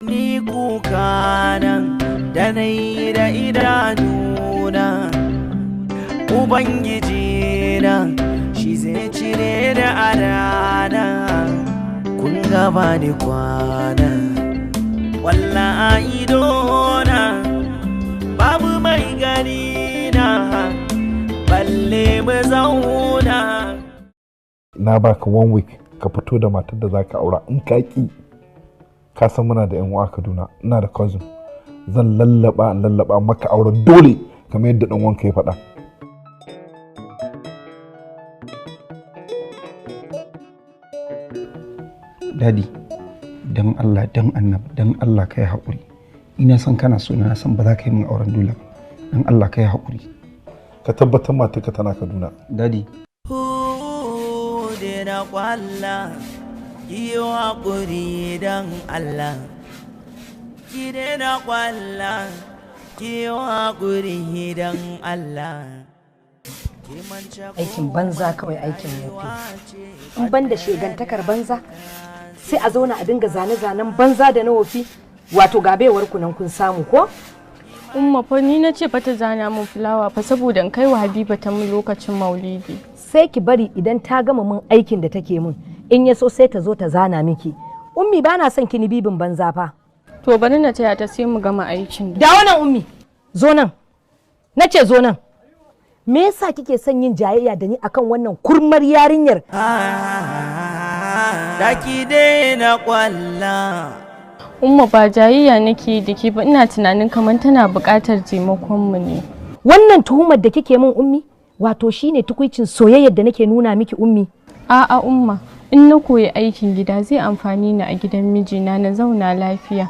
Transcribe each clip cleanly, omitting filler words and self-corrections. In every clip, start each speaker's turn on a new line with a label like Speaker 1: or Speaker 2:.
Speaker 1: Ni kuka nan da na yi da idanuna, Ubangiji na shi zai cire da arana. Kun gaba ni kwana, walla a idona, babu mai gani na, balle mu zauna.
Speaker 2: Na baka 1 week ka fito da matar da zaka aura. In ka ki, ka san muna da yan uwa Kaduna, ina da cousin, zan lallaba maka auren dole kamar yadda dan wanka ya faɗa.
Speaker 3: Dadi, dan Allah, dan annabi, dan Allah ka yi haƙuri. Ina san kana so, na san ba za ka yi min auren dole ba. Dan Allah ka yi haƙuri.
Speaker 2: Ka tabbatar matarka tana Kaduna.
Speaker 3: Dadi.
Speaker 1: Na kwalla, yi haƙuri dan Allah. Ki na kwalla, ki haƙuri dan Allah.
Speaker 4: Aikin banza kawai, aikin wofi. In ban da shegantakar banza, sai a zauna a dinga zane-zanen banza da na wofi. Wato gabewar ku nan kun samu ko?
Speaker 5: Umma fa ni na ce ta zana min fulawa fa saboda in kai wa Habiba ta mun lokacin Maulidi.
Speaker 4: Sai ki bari idan ta gama min aikin da take min, in ya so sai ta zo ta zana miki. Ummi ba na son kini bibin banza fa.
Speaker 5: To bari na taya ta sai mu gama aikin.
Speaker 4: Da wannan Ummi, zo nan. Nace zo nan. Me yasa kike son yin jayayya da ni akan wannan kurmar yarinyar?
Speaker 1: Daki dai na kwalla.
Speaker 5: Umma ba jayayya nake da ke ba, ina tunanin kamar tana buƙatar taimakon mu ne.
Speaker 4: Wannan tuhumar da kike min Ummi, wato shine tukuicin soyayyar da nake nuna miki Ummi.
Speaker 5: A'a Umma, in na koyi aikin gida zai amfani ni a gidan mijina na zauna lafiya.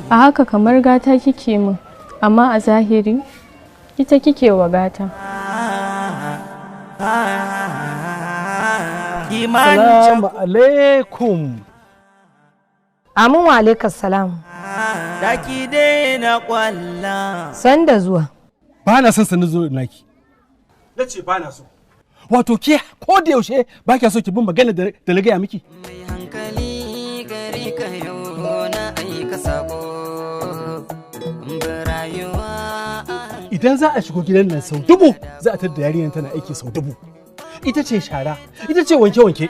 Speaker 5: A haka kamar gata kike min, amma a zahiri ita kike wa gata.
Speaker 6: Assalamu alaikum.
Speaker 4: Amin wa alaikas salam.
Speaker 1: Daki dai na kwalla.
Speaker 4: San da zuwa.
Speaker 6: Ba na son sanin zuwa naki. Na ce ba na so. Wato ke ko da yaushe ba kya so ki bin magana da na gaya miki.
Speaker 1: Mai hankali gari ka yau na aika sako.
Speaker 6: Idan za a shigo gidan nan sau 1000 za a tada yarinyar tana aiki sau 1000. Ita ce shara, ita ce wanke-wanke.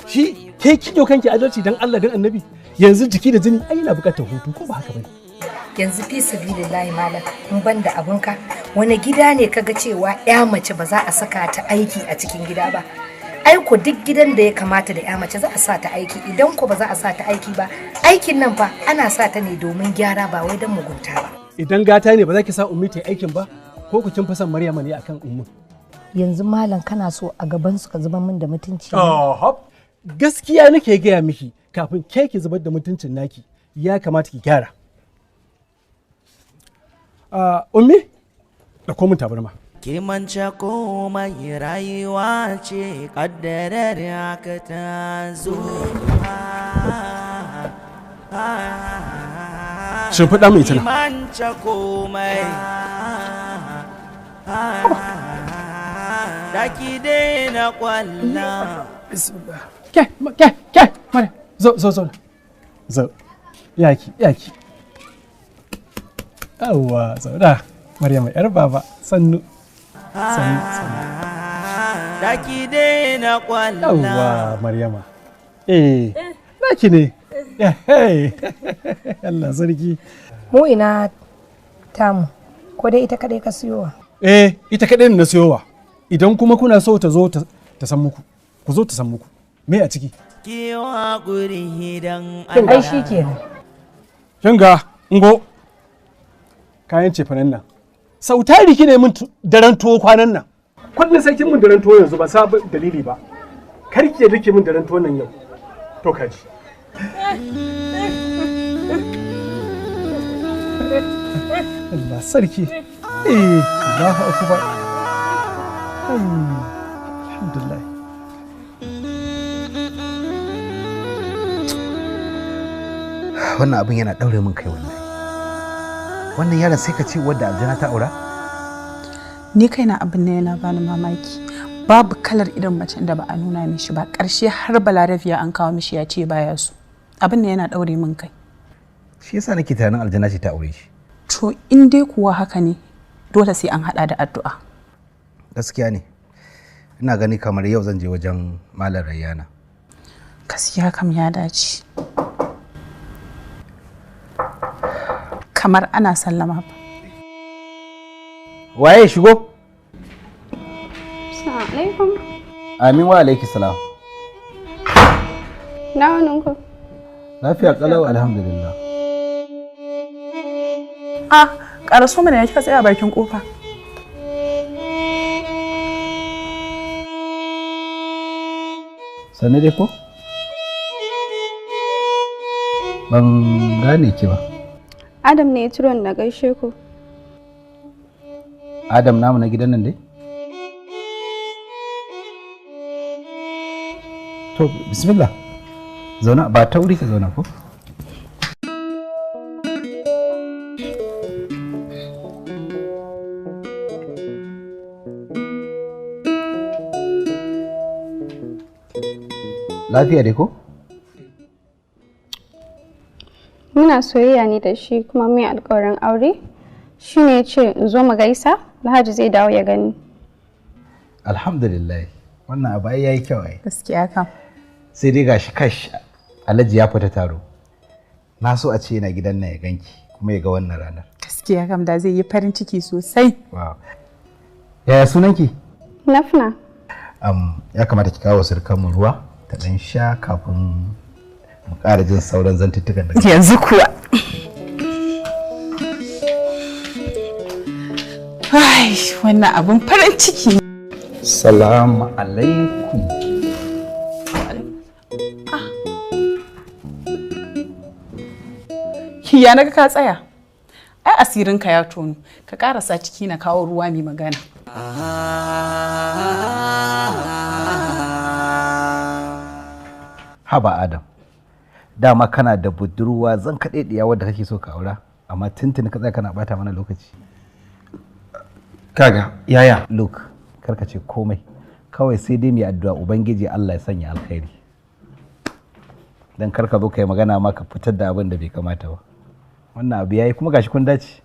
Speaker 6: Shi ke kiyo kanki adalci dan Allah dan Annabi. Yanzu jiki da jini ai yana bukatar hutu ko ba haka bane.
Speaker 4: Yanzu fi sabilillahi malam, in ban da abunka, wani gida ne kaga cewa ya mace ba za a saka ta aiki a cikin gida ba? Ai ko duk gidan da ya kamata da ya mace za a sa ta aiki, idan ko ba za a sa ta aiki ba, aikin nan fa ana sa ta ne domin gyara ba wai don mugunta ba.
Speaker 6: Idan gata ne ba za ki sa ummi ta aikin ba, ko ku kin fa san Maryama ne akan ummi.
Speaker 4: Yanzu malam kana so a gaban su ka zubar min da mutunci?
Speaker 6: Gaskiya nake gaya miki, kafin ke ki zubar da mutuncin naki ya kamata ki gyara. Ummi da komin tabarma.
Speaker 1: Kimanta komai rayuwa ce kaddarar haka ta zo.
Speaker 6: Shimfiɗa mai tana.
Speaker 1: Kimanta komai. Daki dai na kwalla.
Speaker 6: Ke, mare, zo. Yaki. Yawwa, zauna. Maryama yar baba, sannu.
Speaker 1: Daki dai na kwalla.
Speaker 6: Yawwa, Maryama. Naki ne. Allah sarki.
Speaker 4: Mu ina tamu, ko dai ita kadai ka siyowa?
Speaker 6: Ita kadai na siyowa. Idan kuma kuna so ta zo ta san muku, ku zo ta san muku. Me a ciki?
Speaker 1: Kiwa guri dan
Speaker 4: Allah. Ai shi kenan.
Speaker 6: Kinga, ngo. Kayan cefanen nan. Sau tari kine min daren tuwo kwanan nan. Kullum sai kin min daren tuwo yanzu ba sabon dalili ba. Kar ki rike min daren tuwon nan yau. To kaji. Allah sarki. Allahu akbar. Alhamdulillah.
Speaker 7: Wannan abin yana daure min kai wallahi. Wannan yaron sai ka ce wadda aljana ta aura?
Speaker 8: Ni kaina abin ne yana bani mamaki. Babu kalar irin macen da ba a nuna mishi ba. Ƙarshe har Balarabiya an kawo mishi ya ce baya so. abin ne yana daure min kai.
Speaker 7: Shi yasa nake tunanin aljana ce ta aure shi.
Speaker 8: To in dai kuwa haka ne dole sai an hada da addu'a.
Speaker 7: Gaskiya ne. Ina gani kamar yau zan je wajen Malam Rayyana.
Speaker 8: Gaskiya kam ya dace. Kamar ana sallama ba.
Speaker 7: Waye shigo?
Speaker 9: Assalamu alaikum.
Speaker 7: Amin wa alaiki salam.
Speaker 9: Na wani ku?
Speaker 7: Lafiya kalau alhamdulillah.
Speaker 8: Ƙaraso mana ya kika tsaya bakin kofa.
Speaker 7: Sanne dai ko? Ban gane ki ba.
Speaker 9: Adam ne ya ciro na gaishe ku.
Speaker 7: Adam namu na gidan nan dai? To bismillah. Zauna ba ta wuri ka zauna ko? Lafiya dai ko?
Speaker 9: Muna soyayya ne da shi kuma mai alƙawarin aure. Shi ne ya ce in zo mu gaisa, Alhaji zai dawo ya gani.
Speaker 7: Alhamdulillah. Wannan abu ai yayi kyau ai.
Speaker 8: Gaskiya kam.
Speaker 7: Sai dai gashi kash Alhaji ya fita taro. Na so a ce yana gidan nan ya ganki kuma ya ga wannan ranar.
Speaker 8: Gaskiya kam da zai yi farin ciki sosai.
Speaker 7: Wow. Yaya sunanki?
Speaker 9: Nafna.
Speaker 7: Ya kamata ki kawo surkanmu ruwa ta dan sha kafin mu ƙara jin sauran zantuttukan da
Speaker 8: yanzu kuwa. Ai, wannan abun farin ciki.
Speaker 3: Salamu alaikum.
Speaker 8: Ya naga ka tsaya. Ai asirinka ya tono. Ka karasa ciki na kawo ruwa mai magana.
Speaker 7: Haba Adam. Dama kana da budurwa zan kaɗe ɗiya wadda kake so ka aura, amma tuntuni ka tsaya kana bata mana lokaci.
Speaker 3: Kaga, yaya?
Speaker 7: Look, karka ce komai. Kawai sai dai mai addu'a Ubangiji Allah ya sanya alkhairi. Dan karka zo kai magana ma ka fitar da abin da bai kamata ba. Wannan abu yayi kuma gashi kun dace.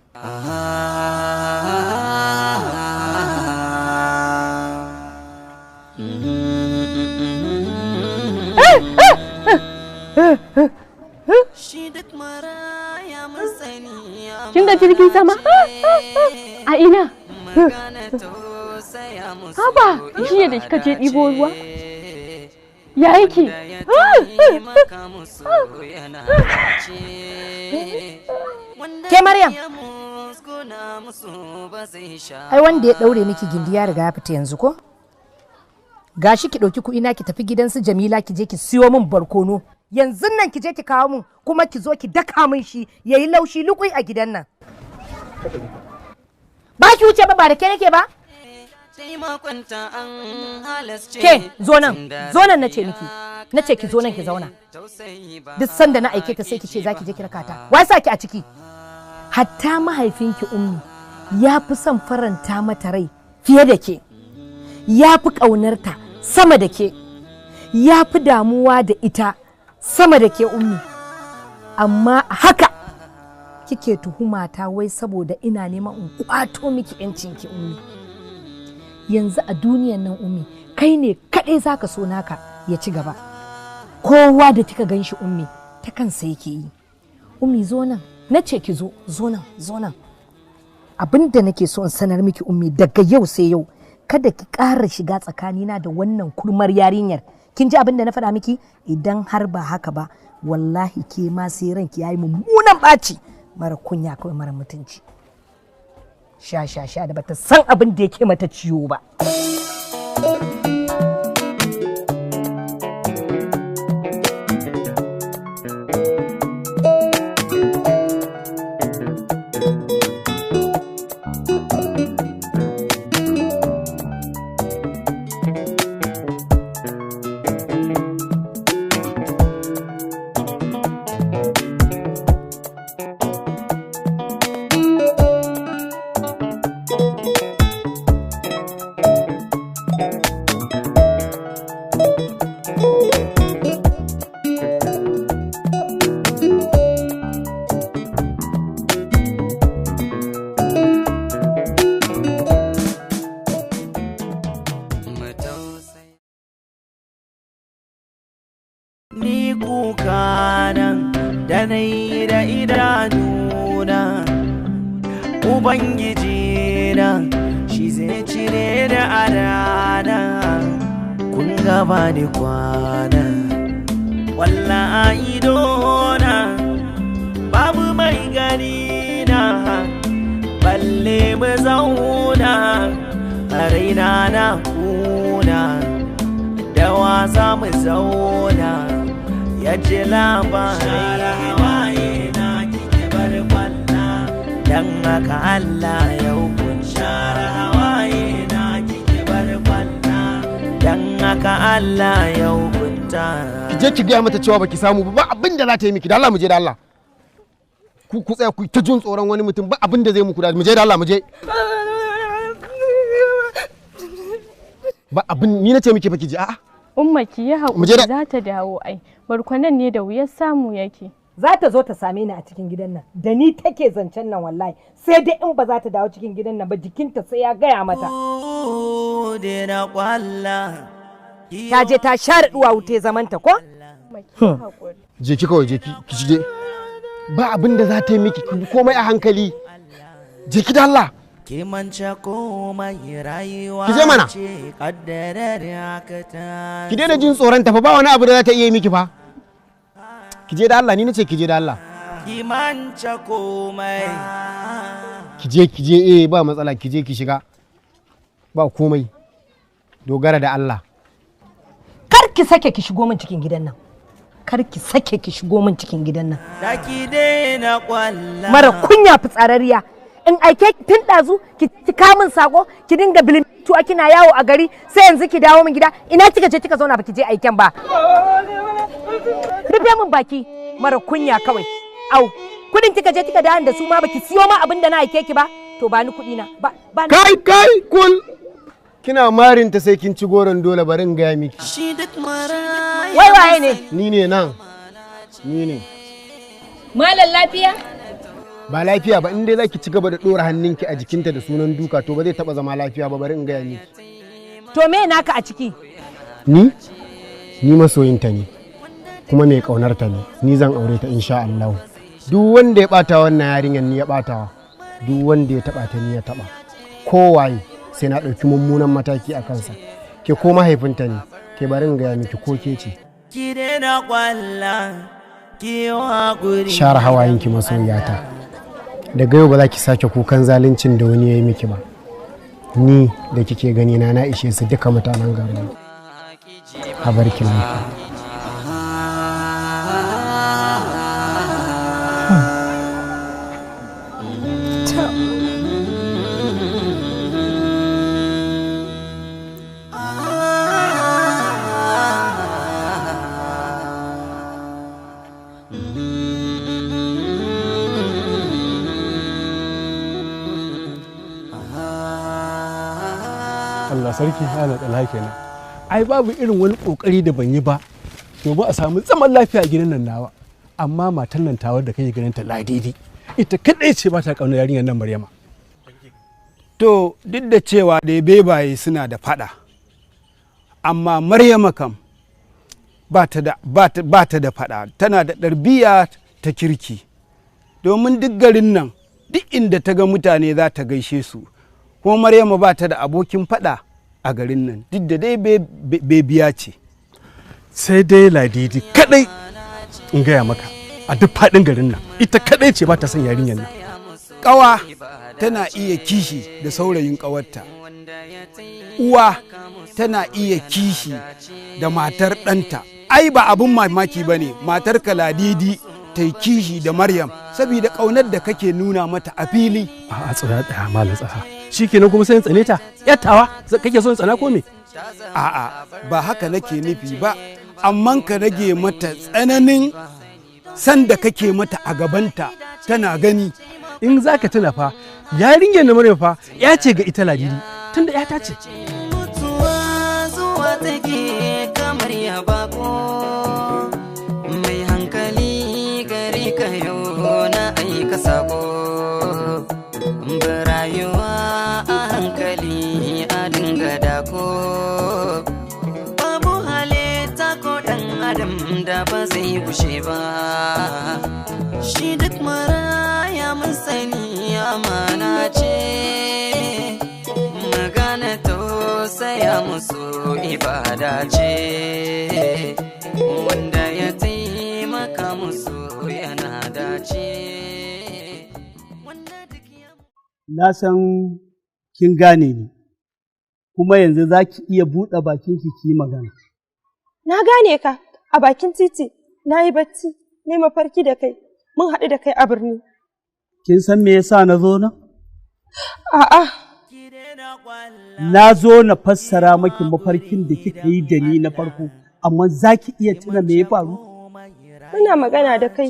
Speaker 5: Kin ga jirgin sama? A ina? Haba, jiya da kika je ɗibo ruwa? Ya yake?
Speaker 4: Ke Maryam? Ai wanda ya daure miki gindi ya riga ya fita yanzu ko? Gashi ki ɗauki kuɗi na ki tafi gidansu Jamila ki je ki siyo min barkono. Yanzu nan ki je ki kawo min kuma ki zo ki daka min shi yayi laushi lukui a gidan nan. Ba ki wuce ba da ke nake ba? Ke zo nan na ce miki. Na ce ki zo nan ki zauna. Duk sanda na aike ta sai ki ce za ki je ki raka ta. Wai sa ki a ciki? Hatta mahaifinki Ummi ya fi son faranta mata rai fiye da ke. Ya fi ƙaunarta sama da ke. Ya fi damuwa da ita sama da ke Ummi. Amma haka kike tuhumata wai saboda ina neman in kwato miki 'yancinki Ummi. Yanzu a duniyan nan Ummi kai ne kaɗai zaka so naka ya ci gaba. Kowa da kika gan shi Ummi ta kansa yake yi. Ummi zo nan, na ce ki zo nan. Abinda nake so in sanar miki Ummi daga yau sai yau kada ki ƙara shiga tsakanina da wannan kurmar yarinyar. Kin ji abin da na faɗa miki? Idan har ba haka ba wallahi ke ma sai ranki yayi mummunan ɓaci. Mara kunya kawai mara mutunci. Sha da bata san abin da yake mata ciwo ba.
Speaker 1: da na yi da idanuna. Ubangiji na shi zai cire da a rana. Kun gaba ni kwana, walla a idona babu mai gani na, balle mu zauna a raina na kuna, da wasa mu zauna ya ji labarai waye na kike bar kwalla, dan haka Allah ya hukunta. Hawaye na kike bar kwalla, dan haka Allah ya hukunta.
Speaker 10: Ki je ki gaya mata cewa baki samu ba abin da za ta yi miki. Da Allah mu je da Allah. Ku tsaya ku ta jin tsoron wani mutum ba abin da zai muku da mu je da Allah mu je. Ba abin ni nace miki baki je a'a.
Speaker 5: Umma ki yi haƙuri za ta dawo ai. Barkwanan ne da wuyar samu yake.
Speaker 4: Za ta zo ta same ni a cikin gidan nan. Da ni take zancen nan wallahi. Sai dai in ba za ta dawo cikin gidan nan ba jikinta sai ya gaya mata. Ta je ta share duwa wuce zamanta ko?
Speaker 10: Je ki kawai je ki je. Ba abin da za ta yi miki komai a hankali. Je ki da Allah. Ki je mana. Ki daina jin tsoron tafa ba wani abu da za ta iya miki fa. Ki je da Allah ni nace ki je da Allah. Ki je ba matsala ki je ki shiga. Ba komai. Dogara da Allah.
Speaker 4: Kar ki sake ki shigo min cikin gidan nan. Kar ki sake ki shigo min cikin gidan nan. Mara kunya fitsararriya. In aike tun ɗazu ki kamun sako ki dinga bilintuwa kina yawo a gari sai yanzu ki dawo min gida ina kika je kika zauna baki je aiken ba. Rufe min baki mara kunya kawai. Au kudin kika je kika dawo da su ma baki siyo ma abin da na aike ki ba to ba ni kudi na ba.
Speaker 10: Kai kul kina marinta sai kin ci goron dole barin gaya miki.
Speaker 4: Wai waye ne?
Speaker 10: Ni ne nan. Ni ne.
Speaker 4: Malam lafiya?
Speaker 10: Ba lafiya ba in dai zaki ci gaba da dora hannunki a jikinta da sunan duka to ba zai taba zama lafiya ba bari in gaya miki.
Speaker 4: To me naka a ciki?
Speaker 10: Ni masoyinta ne kuma mai kaunarta ne ni zan aure ta insha Allah. Duk wanda ya bata wannan yarinyar ni ya batawa duk wanda ya taba ta ni ya taba kowaye sai na dauki mummunan mataki a kansa ke ko mahaifinta ne ke bari in gaya miki ko ke ce. Ki daina kwalla ki hakuri. Share hawayenki masoyiyata. Daga yau ba za ki sake kukan zaluncin da wani ya yi miki ba. Ni da kike gani na ishe su duka mutanen garin. A barki lafiya.
Speaker 6: Allah sarki ana tsala kenan. Ai babu irin wani kokari da ban yi ba domin a samu zaman lafiya a gidan nan nawa. Amma matan nan tawar da kai ganin ta ladidi ita kadai ce ba ta kauna yarinyar nan Maryama.
Speaker 11: To duk da cewa da bebaye suna da fada amma Maryama kam ba ta da fada tana da ɗarbiya ta kirki domin duk garin nan duk inda ta ga mutane za ta gaishe su kuma Maryama ba ta da abokin fada a garin nan duk da dai bebiya ce.
Speaker 6: Sai dai ladidi kadai in gaya maka a duk faɗin garin nan ita kadai ce ba ta son yarinyar nan.
Speaker 11: Ƙawa tana iya kishi da saurayin ƙawarta, uwa tana iya kishi da matar ɗanta. Ai ba abun mamaki ba ne matar ka ladidi ta yi kishi da Maryam saboda ƙaunar da kake nuna mata a fili.
Speaker 6: A tsaya ɗaya malam tsaya. Shi kenan kuma sai in tsane ta yattawa kake son tsana ko me?
Speaker 11: A'a ba haka nake nufi ba amma ka rage mata tsananin sanda kake mata a gabanta tana gani.
Speaker 6: In za ka tuna fa yarinyar na Maryam fa ya ce ga ita ladidi tunda ya ta ce.
Speaker 1: Mutuwa zuwa take kamar ya bako mai hankali gari ka yau na aika sako rayuwa a hankali a dinga dako babu halitta ko dan adam da ba zai gushe ba. shi duk maraya mun sani amana ce, magana tausaya musu ibada ce, wanda ya taimaka musu yana dace.
Speaker 6: Na san kin gane ni, kuma yanzu za ki iya buɗe bakinki ki yi magana.
Speaker 12: Na gane ka a bakin titi, na yi bacci, ne mafarki da kai, mun haɗu da kai a birni.
Speaker 6: Kin san me yasa na zo nan?
Speaker 12: A'a.
Speaker 6: Na zo na fassara maki mafarkin da kika yi da ni na farko, amma za ki iya tuna me ya faru?
Speaker 12: Muna magana da kai,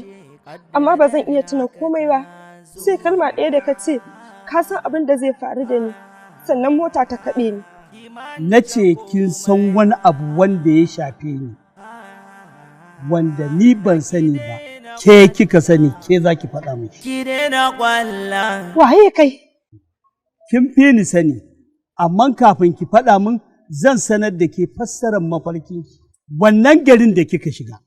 Speaker 12: amma ba zan iya tuna komai ba, sai kalma ɗaya da ka ce, ka san abin da zai faru da ni, sannan mota ta kaɗe ni.
Speaker 6: Na ce kin san wani abu wanda ya shafe ni, wanda ni ban sani ba, ke kika sani, ke za ki faɗa mai. Waye kai? Kin fi ni sani, amma kafin ki faɗa min zan sanar da ke fassarar mafarkinki. Wannan garin da kika shiga,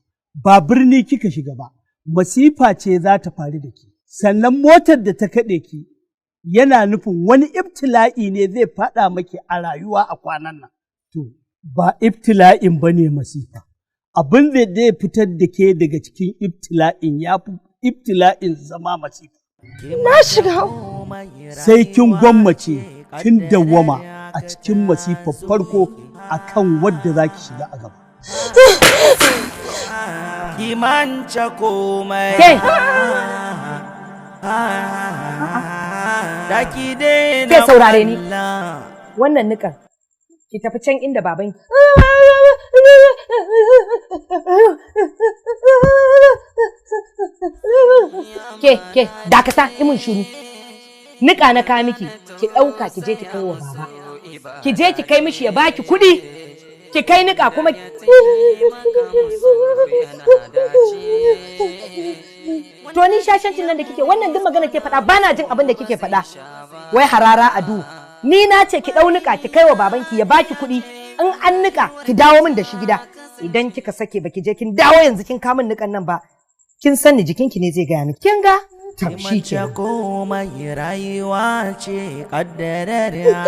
Speaker 6: ba birni kika shiga ba, masifa ce za ta faru da ke. Sannan motar da ta kaɗe ki, yana nufin wani ibtila'i ne zai faɗa maki a rayuwa a kwanan nan. To, ba ibtila'in ba ne masifa. Abin da zai fitar da ke daga cikin ibtila'in ya fi ibtila'in zama masifa.
Speaker 12: Na shiga.
Speaker 6: Sai kin gwammace, kin dawwama a cikin masifar farko a kan wadda za ki shiga a gaba.
Speaker 1: Kimanta komai.
Speaker 4: Ke saurare ni, wannan nikan ki tafi can inda babanki. Ke, dakata imin shuru. Nika na ka miki, ki ɗauka ki je ki kai wa baba. Ki je ki kai mishi ya baki kuɗi. Ki kai nika kuma. To ni shashancin nan da kike wannan duk magana ke faɗa bana jin abin da kike faɗa. Wai harara adu. Ni na ce ki ɗau nika ki kai wa babanki ya baki kuɗi. In an nika ki dawo min da shi gida. Idan kika sake baki je kin dawo yanzu kin kamun nikan nan ba. Kin san ni jikinki ne zai gaya miki. Kin ga? Shi ke.
Speaker 1: Komai rayuwa ce kaddarar ya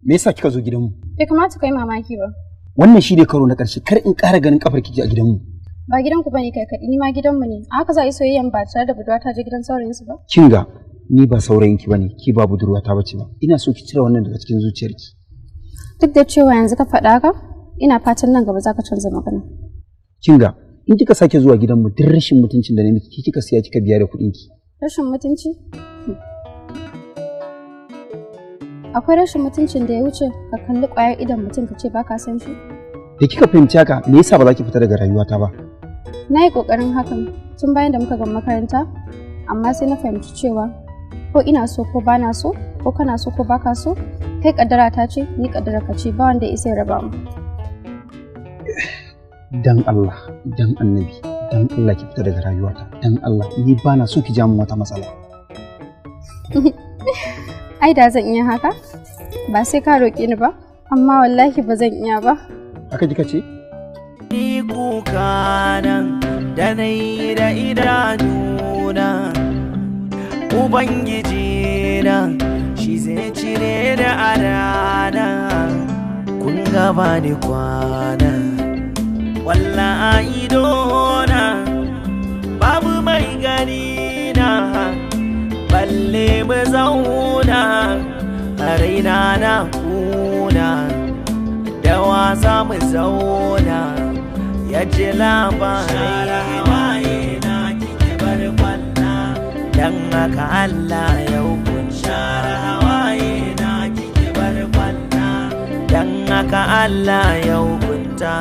Speaker 3: Me yasa kika zo gidanmu?
Speaker 9: Bai kamata kai mamaki ba.
Speaker 3: Wannan shi ne karo na ƙarshe, kar in ƙara ganin kafar kike a gidanmu.
Speaker 9: Ba gidanku bane kai kaɗi, ni ma gidanmu ne. A haka za a yi soyayyan ba tare da budurwa ta je gidan saurayinsu ba?
Speaker 3: Kinga, ni ba saurayinki bane, ki ba budurwa ta bace ba. Ina so ki cire wannan daga cikin zuciyarki.
Speaker 9: Duk da cewa yanzu ka faɗa haka, ina fatan nan gaba za ka canza magana.
Speaker 3: Kinga, in kika sake zuwa gidanmu duk rashin mutuncin da na miki kika siya kika biya da kuɗinki.
Speaker 9: Rashin mutunci? Akwai rashin mutuncin da ya wuce ka kalli ƙwayar idon mutum ka ce ba ka san shi?
Speaker 3: Da kika fahimci haka, me yasa ba za ki fita daga rayuwata ba?
Speaker 9: Na yi ƙoƙarin hakan tun bayan da muka gama makaranta, amma sai na fahimci cewa ko ina so ko ba na so, ko kana so ko ba ka so, kai ƙaddara ta ce, ni ƙaddara ka ce, ba wanda ya isa ya raba mu.
Speaker 3: Dan Allah, dan Annabi, dan Allah ki fita daga rayuwata, dan Allah, ni ba na so ki ja min wata matsala.
Speaker 9: Ai da zan iya haka, ba sai ka roƙe ni ba, amma wallahi ba zan iya ba.
Speaker 3: Haka kika ce?
Speaker 1: Ni kuka nan da na yi da idanuna, Ubangiji na shi zai cire da arana, kun gaba ni kwana, walla a idona, babu mai gani na, balle mu zauna, a raina na kuna, da wasa mu zauna, ya ji labarai waye na kike bar kwalla, dan haka Allah ya hukunta. Hawaye na kike bar kwalla, dan haka Allah ya hukunta.